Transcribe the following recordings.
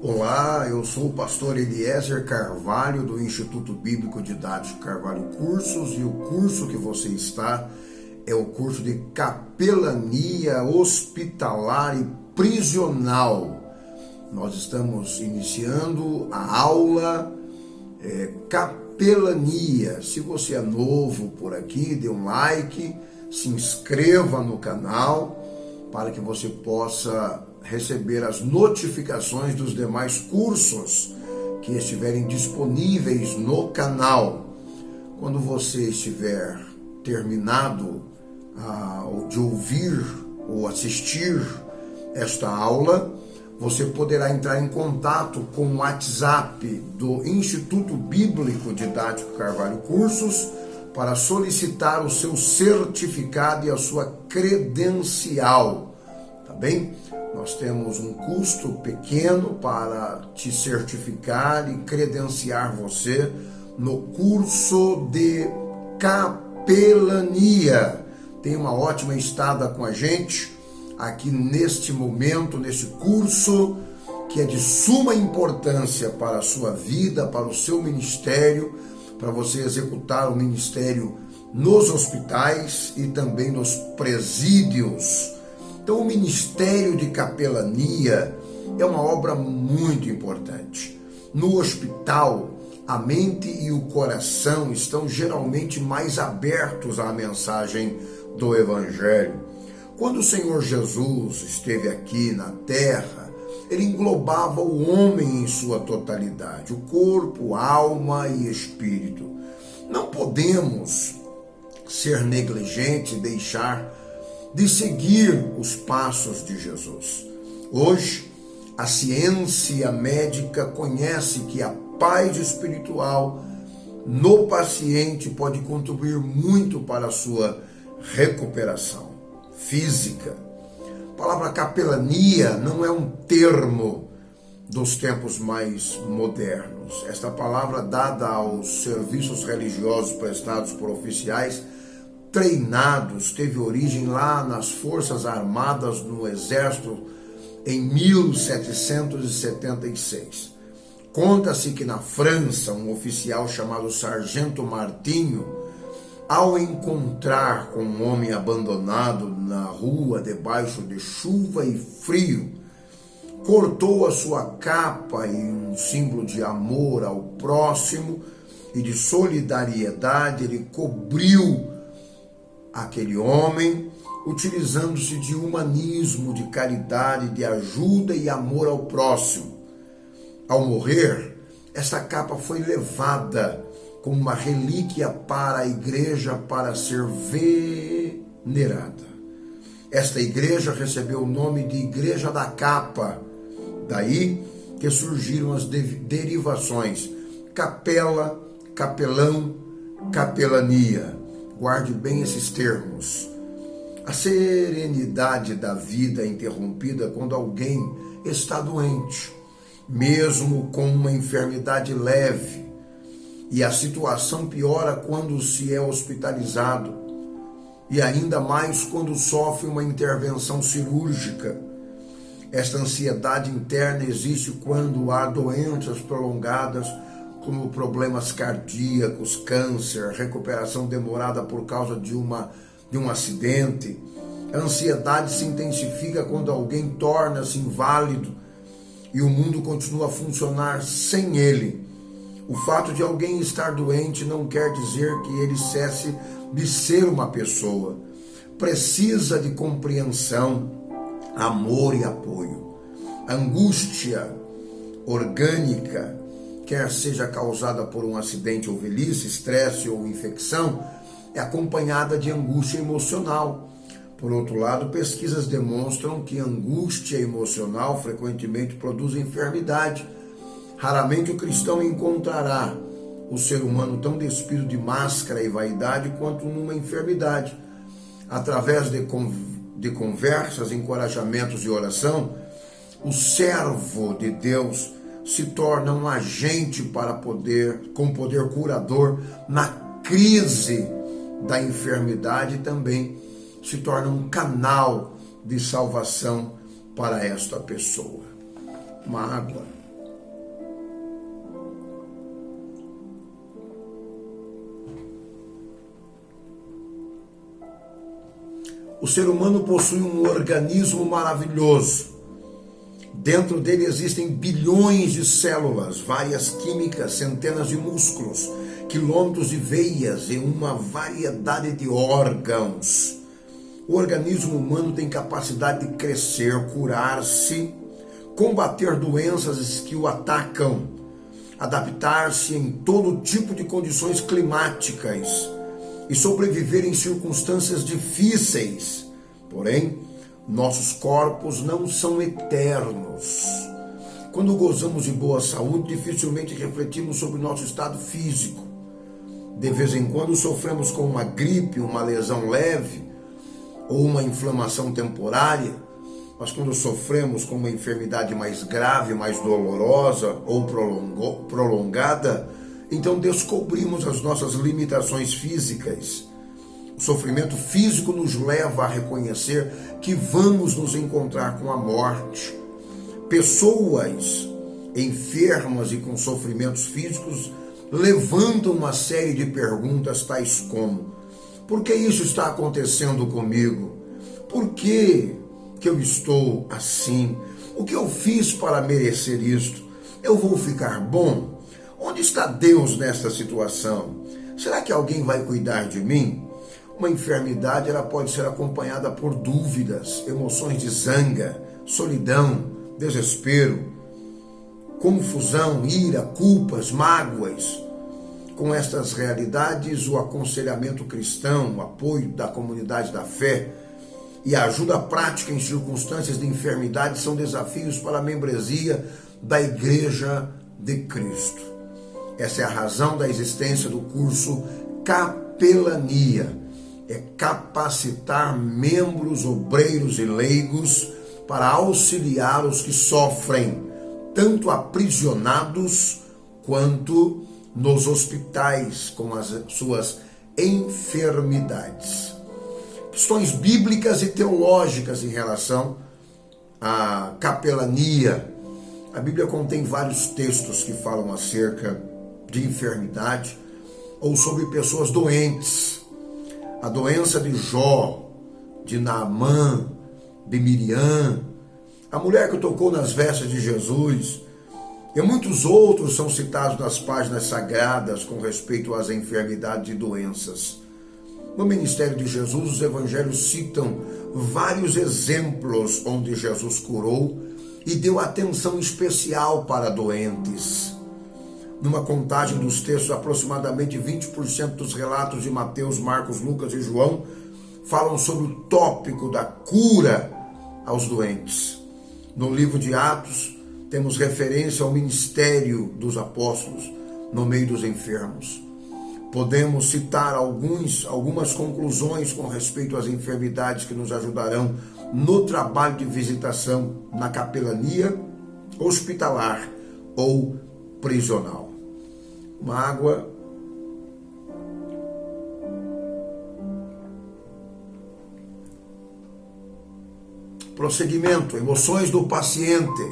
Olá, eu sou o pastor Eliezer Carvalho do Instituto Bíblico Didático Carvalho Cursos, e o curso que você está é o curso de Capelania Hospitalar e Prisional. Nós estamos iniciando a aula Capelania. Se você é novo por aqui, dê um like, se inscreva no canal para que você possa receber as notificações dos demais cursos que estiverem disponíveis no canal. Quando você estiver terminado de ouvir ou assistir esta aula, você poderá entrar em contato com o WhatsApp do Instituto Bíblico Didático Carvalho Cursos para solicitar o seu certificado e a sua credencial, tá bem? Nós temos um custo pequeno para te certificar e credenciar você no curso de capelania. Tem uma ótima estada com a gente aqui neste momento, nesse curso que é de suma importância para a sua vida, para o seu ministério, para você executar o ministério nos hospitais e também nos presídios. Então, o Ministério de Capelania é uma obra muito importante. No hospital, a mente e o coração estão geralmente mais abertos à mensagem do Evangelho. Quando o Senhor Jesus esteve aqui na terra, ele englobava o homem em sua totalidade, o corpo, alma e espírito. Não podemos ser negligentes e deixar de seguir os passos de Jesus. Hoje, a ciência médica conhece que a paz espiritual no paciente pode contribuir muito para a sua recuperação física. A palavra capelania não é um termo dos tempos mais modernos. Esta palavra, dada aos serviços religiosos prestados por oficiais treinados, teve origem lá nas Forças Armadas no Exército em 1776. Conta-se que na França, um oficial chamado Sargento Martinho, ao encontrar com um homem abandonado na rua debaixo de chuva e frio, cortou a sua capa em um símbolo de amor ao próximo e de solidariedade. Ele cobriu aquele homem, utilizando-se de humanismo, de caridade, de ajuda e amor ao próximo. Ao morrer, essa capa foi levada como uma relíquia para a igreja para ser venerada. Esta igreja recebeu o nome de Igreja da Capa, daí que surgiram as derivações capela, capelão, capelania. Guarde bem esses termos. A serenidade da vida é interrompida quando alguém está doente, mesmo com uma enfermidade leve, e a situação piora quando se é hospitalizado, e ainda mais quando sofre uma intervenção cirúrgica. Esta ansiedade interna existe quando há doenças prolongadas, como problemas cardíacos, câncer, recuperação demorada por causa de um acidente. A ansiedade se intensifica quando alguém torna-se inválido e o mundo continua a funcionar sem ele. O fato de alguém estar doente não quer dizer que ele cesse de ser uma pessoa. Precisa de compreensão, amor e apoio. A angústia orgânica, quer seja causada por um acidente ou velhice, estresse ou infecção, é acompanhada de angústia emocional. Por outro lado, pesquisas demonstram que angústia emocional frequentemente produz enfermidade. Raramente o cristão encontrará o ser humano tão despido de máscara e vaidade quanto numa enfermidade. Através de conversas, encorajamentos e oração, o servo de Deus se torna um agente com poder curador na crise da enfermidade, e também se torna um canal de salvação para esta pessoa. Uma água. O ser humano possui um organismo maravilhoso. Dentro dele existem bilhões de células, várias químicas, centenas de músculos, quilômetros de veias e uma variedade de órgãos. O organismo humano tem capacidade de crescer, curar-se, combater doenças que o atacam, adaptar-se em todo tipo de condições climáticas e sobreviver em circunstâncias difíceis. Porém, nossos corpos não são eternos. Quando gozamos de boa saúde, dificilmente refletimos sobre nosso estado físico. De vez em quando sofremos com uma gripe, uma lesão leve ou uma inflamação temporária, mas quando sofremos com uma enfermidade mais grave, mais dolorosa ou prolongada, então descobrimos as nossas limitações físicas. O sofrimento físico nos leva a reconhecer que vamos nos encontrar com a morte. Pessoas enfermas e com sofrimentos físicos levantam uma série de perguntas tais como: por que isso está acontecendo comigo? Por que eu estou assim? O que eu fiz para merecer isto? Eu vou ficar bom? Onde está Deus nesta situação? Será que alguém vai cuidar de mim? Uma enfermidade ela pode ser acompanhada por dúvidas, emoções de zanga, solidão, desespero, confusão, ira, culpas, mágoas. Com estas realidades, o aconselhamento cristão, o apoio da comunidade da fé e a ajuda prática em circunstâncias de enfermidade são desafios para a membresia da Igreja de Cristo. Essa é a razão da existência do curso Capelania. É capacitar membros, obreiros e leigos para auxiliar os que sofrem, tanto aprisionados quanto nos hospitais com as suas enfermidades. Questões bíblicas e teológicas em relação à capelania. A Bíblia contém vários textos que falam acerca de enfermidade ou sobre pessoas doentes. A doença de Jó, de Naamã, de Miriam, a mulher que tocou nas vestes de Jesus, e muitos outros são citados nas páginas sagradas com respeito às enfermidades e doenças. No ministério de Jesus, os evangelhos citam vários exemplos onde Jesus curou e deu atenção especial para doentes. Numa contagem dos textos, aproximadamente 20% dos relatos de Mateus, Marcos, Lucas e João falam sobre o tópico da cura aos doentes. No livro de Atos, temos referência ao ministério dos apóstolos no meio dos enfermos. Podemos citar algumas conclusões com respeito às enfermidades que nos ajudarão no trabalho de visitação na capelania hospitalar ou prisional. Uma água. Prosseguimento, emoções do paciente.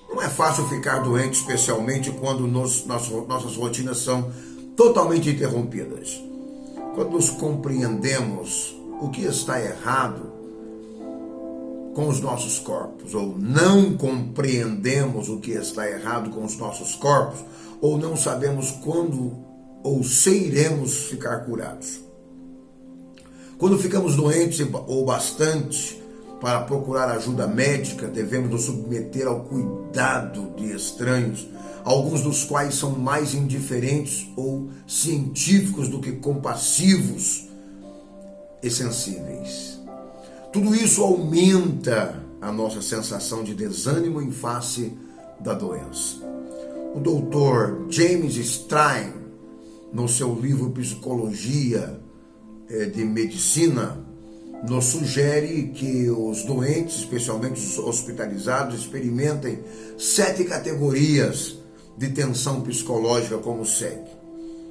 Não é fácil ficar doente, especialmente quando nossas rotinas são totalmente interrompidas. Quando nos compreendemos o que está errado com os nossos corpos, ou não compreendemos o que está errado com os nossos corpos, ou não sabemos quando ou se iremos ficar curados. Quando ficamos doentes ou bastante para procurar ajuda médica, devemos nos submeter ao cuidado de estranhos, alguns dos quais são mais indiferentes ou científicos do que compassivos e sensíveis. Tudo isso aumenta a nossa sensação de desânimo em face da doença. O doutor James Stein, no seu livro Psicologia de Medicina, nos sugere que os doentes, especialmente os hospitalizados, experimentem 7 categorias de tensão psicológica como segue.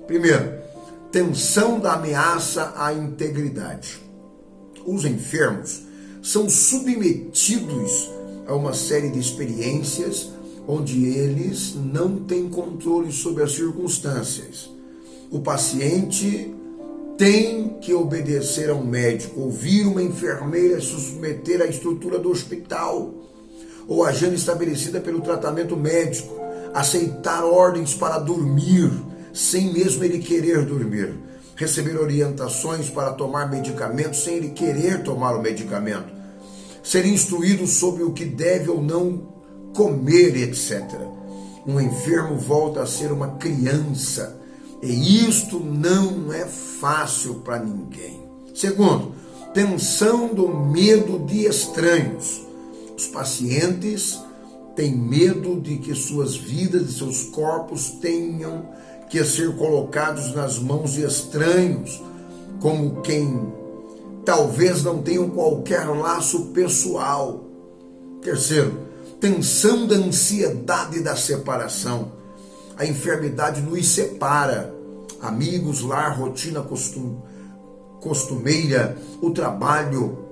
Primeiro, tensão da ameaça à integridade. Os enfermos são submetidos a uma série de experiências onde eles não têm controle sobre as circunstâncias. O paciente tem que obedecer a um médico, ouvir uma enfermeira, se submeter à estrutura do hospital ou agenda estabelecida pelo tratamento médico, aceitar ordens para dormir, sem mesmo ele querer dormir, receber orientações para tomar medicamentos sem ele querer tomar o medicamento, ser instruído sobre o que deve ou não comer, etc. Um enfermo volta a ser uma criança, e isto não é fácil para ninguém. Segundo, tensão do medo de estranhos. Os pacientes têm medo de que suas vidas e seus corpos tenham que ser colocados nas mãos de estranhos, como quem talvez não tenham qualquer laço pessoal. Terceiro, tensão da ansiedade da separação. A enfermidade nos separa. Amigos, lar, rotina costumeira, o trabalho.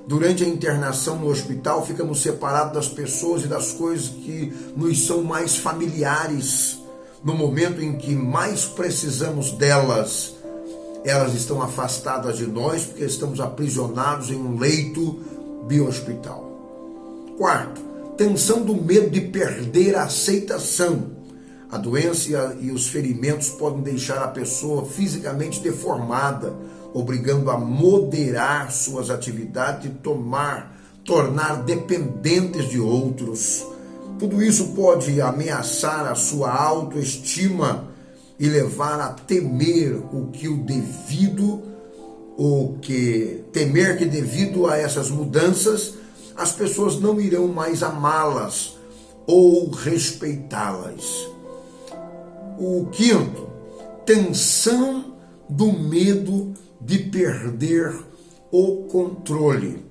Durante a internação no hospital, ficamos separados das pessoas e das coisas que nos são mais familiares. No momento em que mais precisamos delas, elas estão afastadas de nós porque estamos aprisionados em um leito de hospital. Quarto, tensão do medo de perder a aceitação. A doença e os ferimentos podem deixar a pessoa fisicamente deformada, obrigando a moderar suas atividades e tornar dependentes de outros. Tudo isso pode ameaçar a sua autoestima e levar a temer temer que devido a essas mudanças as pessoas não irão mais amá-las ou respeitá-las. O quinto, tensão do medo de perder o controle.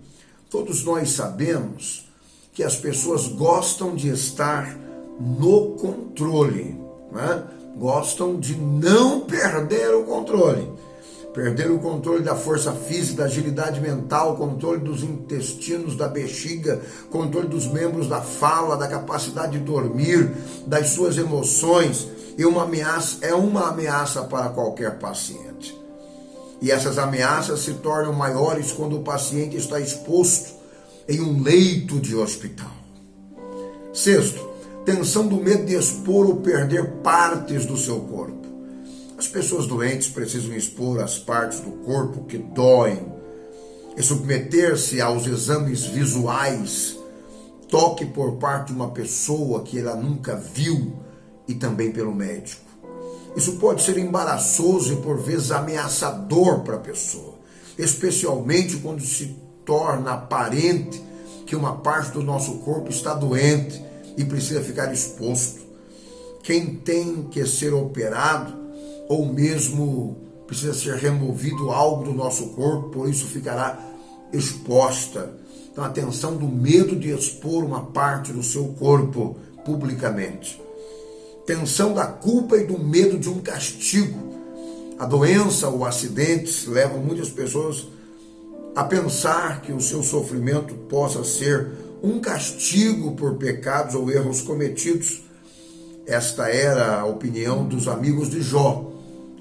Todos nós sabemos que as pessoas gostam de estar no controle, né? Gostam de não perder o controle. Perder o controle da força física, da agilidade mental, controle dos intestinos, da bexiga, controle dos membros da fala, da capacidade de dormir, das suas emoções. É uma ameaça para qualquer paciente. E essas ameaças se tornam maiores quando o paciente está exposto em um leito de hospital. Sexto, tensão do medo de expor ou perder partes do seu corpo. As pessoas doentes precisam expor as partes do corpo que doem e submeter-se aos exames visuais, toque por parte de uma pessoa que ela nunca viu e também pelo médico. Isso pode ser embaraçoso e por vezes ameaçador para a pessoa, especialmente quando se torna aparente que uma parte do nosso corpo está doente e precisa ficar exposto. Quem tem que ser operado ou mesmo precisa ser removido algo do nosso corpo, por isso ficará exposta. Então, a tensão do medo de expor uma parte do seu corpo publicamente. Tensão da culpa e do medo de um castigo. A doença ou acidentes levam muitas pessoas a pensar que o seu sofrimento possa ser um castigo por pecados ou erros cometidos. Esta era a opinião dos amigos de Jó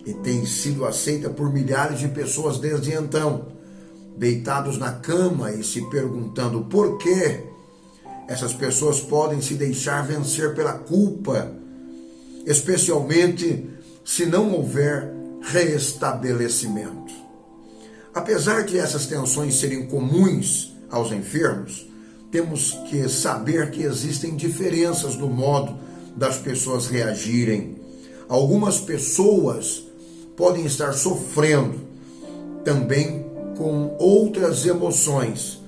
e tem sido aceita por milhares de pessoas desde então, deitados na cama e se perguntando por que essas pessoas podem se deixar vencer pela culpa, especialmente se não houver reestabelecimento. Apesar de essas tensões serem comuns aos enfermos, temos que saber que existem diferenças no modo das pessoas reagirem. Algumas pessoas podem estar sofrendo também com outras emoções,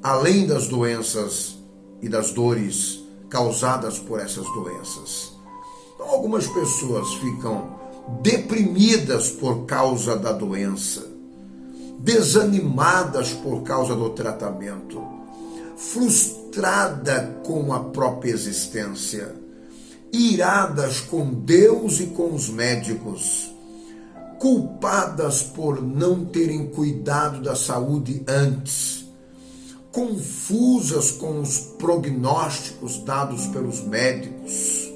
além das doenças e das dores causadas por essas doenças. Então, algumas pessoas ficam deprimidas por causa da doença, desanimadas por causa do tratamento, frustrada com a própria existência, iradas com Deus e com os médicos, culpadas por não terem cuidado da saúde antes, confusas com os prognósticos dados pelos médicos.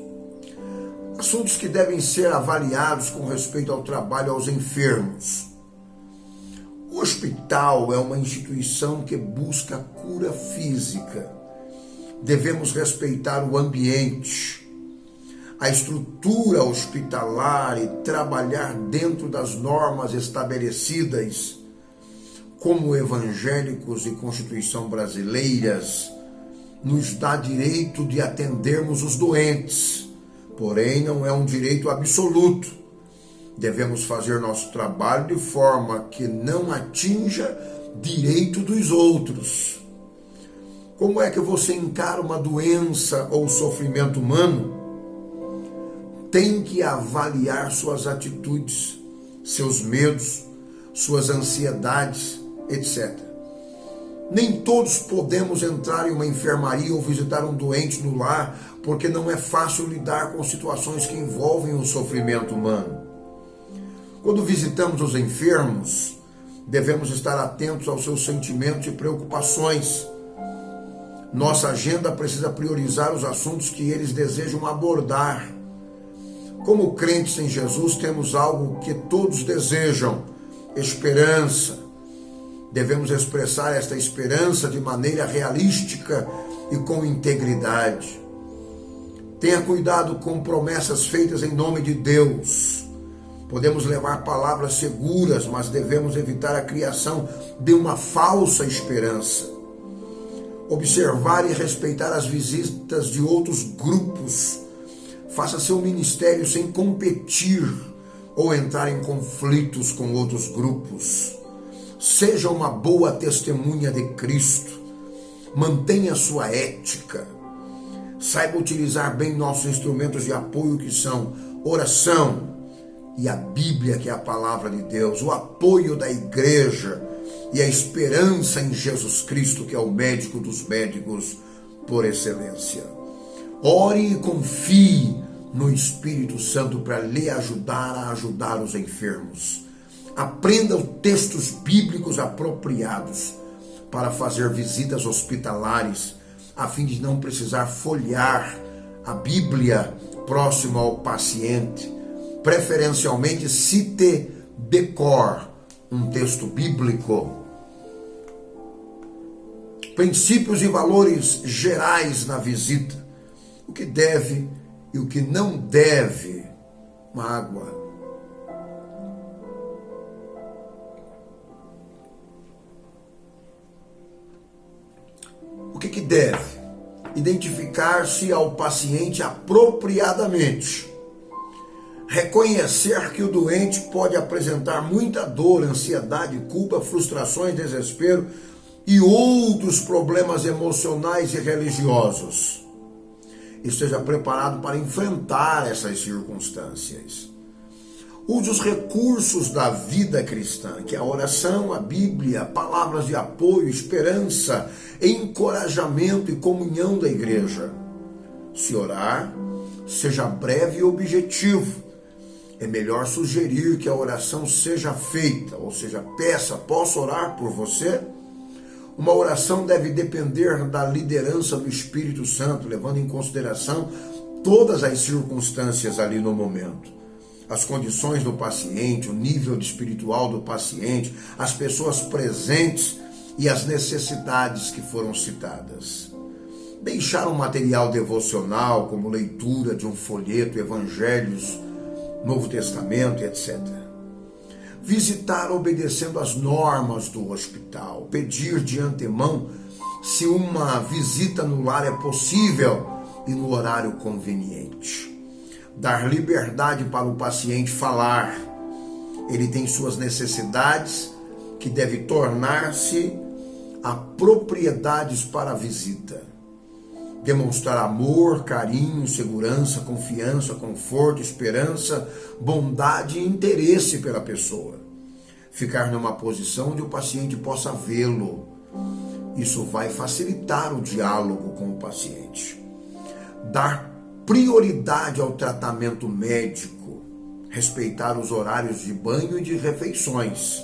Assuntos que devem ser avaliados com respeito ao trabalho aos enfermos. O hospital é uma instituição que busca cura física. Devemos respeitar o ambiente, a estrutura hospitalar e trabalhar dentro das normas estabelecidas. Como evangélicos e Constituição brasileiras, nos dá direito de atendermos os doentes, porém não é um direito absoluto. Devemos fazer nosso trabalho de forma que não atinja direito dos outros. Como é que você encara uma doença ou sofrimento humano? Tem que avaliar suas atitudes, seus medos, suas ansiedades, etc. Nem todos podemos entrar em uma enfermaria ou visitar um doente no lar, porque não é fácil lidar com situações que envolvem o sofrimento humano. Quando visitamos os enfermos, devemos estar atentos aos seus sentimentos e preocupações. Nossa agenda precisa priorizar os assuntos que eles desejam abordar. Como crentes em Jesus, temos algo que todos desejam: esperança. Devemos expressar esta esperança de maneira realística e com integridade. Tenha cuidado com promessas feitas em nome de Deus. Podemos levar palavras seguras, mas devemos evitar a criação de uma falsa esperança. Observar e respeitar as visitas de outros grupos. Faça seu ministério sem competir ou entrar em conflitos com outros grupos. Seja uma boa testemunha de Cristo. Mantenha sua ética. Saiba utilizar bem nossos instrumentos de apoio, que são oração e a Bíblia, que é a palavra de Deus, o apoio da igreja e a esperança em Jesus Cristo, que é o médico dos médicos por excelência. Ore e confie no Espírito Santo para lhe ajudar a ajudar os enfermos. Aprenda os textos bíblicos apropriados para fazer visitas hospitalares, a fim de não precisar folhear a Bíblia próximo ao paciente. Preferencialmente, cite de cor um texto bíblico. Princípios e valores gerais na visita. O que deve e o que não deve. Mágoa. O que deve? Identificar-se ao paciente apropriadamente. Reconhecer que o doente pode apresentar muita dor, ansiedade, culpa, frustrações, desespero e outros problemas emocionais e religiosos. Esteja preparado para enfrentar essas circunstâncias. Use os recursos da vida cristã, que é a oração, a Bíblia, palavras de apoio, esperança, encorajamento e comunhão da igreja. Se orar, seja breve e objetivo. É melhor sugerir que a oração seja feita, ou seja, peça: posso orar por você? Uma oração deve depender da liderança do Espírito Santo, levando em consideração todas as circunstâncias ali no momento. As condições do paciente, o nível espiritual do paciente, as pessoas presentes e as necessidades que foram citadas. Deixar um material devocional, como leitura de um folheto, evangelhos, Novo Testamento, etc. Visitar obedecendo às normas do hospital. Pedir de antemão se uma visita no lar é possível e no horário conveniente. Dar liberdade para o paciente falar. Ele tem suas necessidades que deve tornar-se a propriedades para a visita. Demonstrar amor, carinho, segurança, confiança, conforto, esperança, bondade e interesse pela pessoa. Ficar numa posição onde o paciente possa vê-lo. Isso vai facilitar o diálogo com o paciente. Dar prioridade ao tratamento médico. Respeitar os horários de banho e de refeições.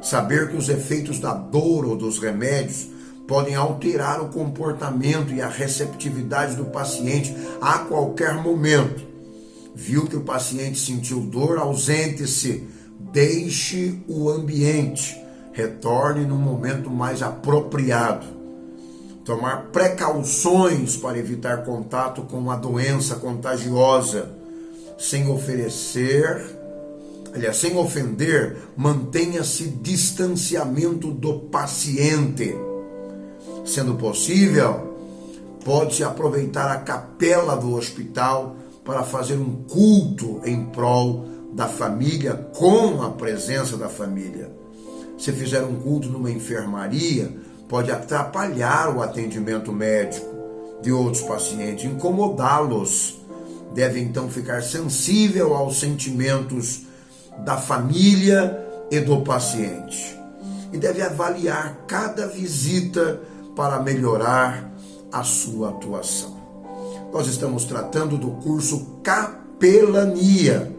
Saber que os efeitos da dor ou dos remédios podem alterar o comportamento e a receptividade do paciente a qualquer momento. Viu que o paciente sentiu dor? Ausente-se. Deixe o ambiente. retorne no momento mais apropriado. Tomar precauções para evitar contato com uma doença contagiosa, sem ofender, mantenha-se distanciamento do paciente. Sendo possível, pode-se aproveitar a capela do hospital para fazer um culto em prol da família, com a presença da família. Se fizer um culto numa enfermaria, pode atrapalhar o atendimento médico de outros pacientes, incomodá-los. Deve então ficar sensível aos sentimentos da família e do paciente. E deve avaliar cada visita para melhorar a sua atuação. Nós estamos tratando do curso Capelania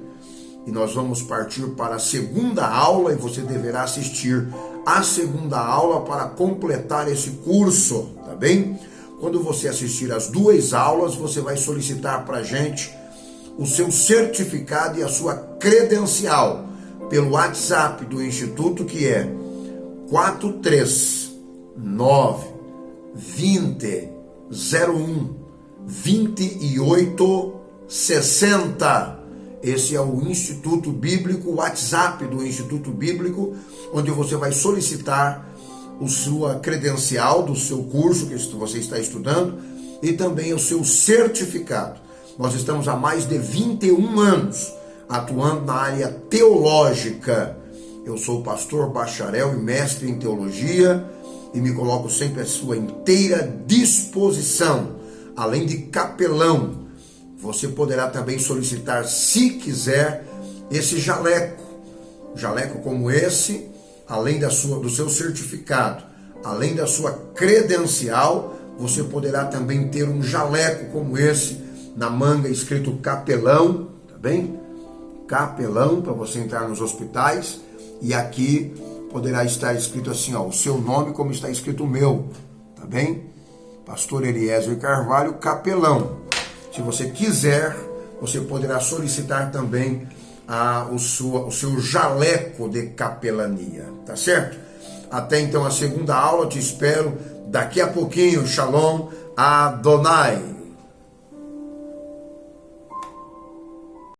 e nós vamos partir para a segunda aula e você deverá assistir a segunda aula para completar esse curso, tá bem? Quando você assistir as 2 aulas, você vai solicitar para a gente o seu certificado e a sua credencial pelo WhatsApp do Instituto, que é 439 20 01 28 60. Esse é o Instituto Bíblico, o WhatsApp do Instituto Bíblico, onde você vai solicitar a sua credencial do seu curso que você está estudando e também o seu certificado. Nós estamos há mais de 21 anos atuando na área teológica. Eu sou pastor, bacharel e mestre em teologia e me coloco sempre à sua inteira disposição. Além de capelão, você poderá também solicitar, se quiser, esse jaleco. Jaleco como esse, além do seu certificado, além da sua credencial, você poderá também ter um jaleco como esse, na manga escrito capelão, tá bem? Capelão, para você entrar nos hospitais. E aqui poderá estar escrito assim, ó, o seu nome como está escrito o meu, tá bem? Pastor Eliezer Carvalho, capelão. Se você quiser, você poderá solicitar também o seu jaleco de capelania, tá certo? Até então a segunda aula, te espero daqui a pouquinho. Shalom Adonai.